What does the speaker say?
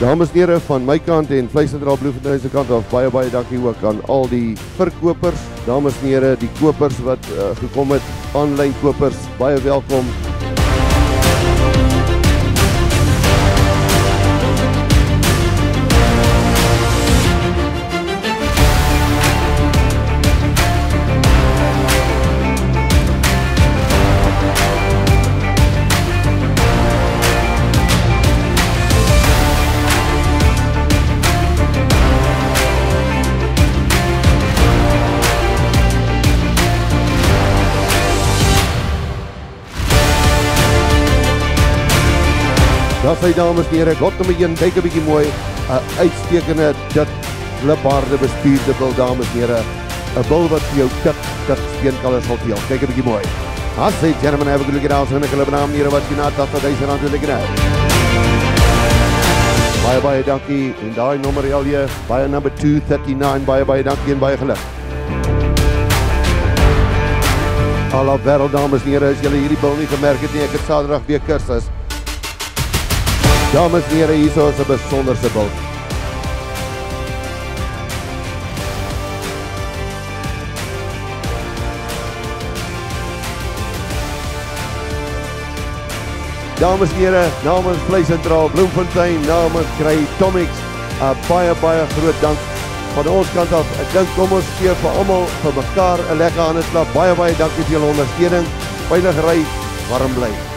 Dames en heren, van my kant en Vleissentraal Bloemfontein se kant af, baie dankie ook aan al die verkopers. Dames en heren, die kopers wat gekom het, aanlyn kopers, baie welkom. Daar sy dames en heren, God nummer 1, kyk 'n bietjie mooi, 'n uitstekende dit lipbaarde bestuurde bil, dames en heren, 'n bil wat vir jou dit steenkalers sal teel, kyk 'n bietjie mooi. As hy gentlemen have a good look at our son, ek hulle benaam heren wat jy na R80,000 wil liggen uit. Baie dankie, en daai nommer Elje, baie number 239, baie dankie en baie geluk. Al op wêreld, dames en heren, as julle hierdie bil nie gemerk het nie, ek het Saterdag weer kursus. Dames en heren, hier is 'n besonderse bil. Dames en heren, namens Vleissentraal Bloemfontein, namens Crytomics, baie groot dank van ons kant af. Ek dink kom ons gee vir almal vir mekaar 'n lekker hande klap. Baie dankie vir julle ondersteuning. Veilig ry, warm bly.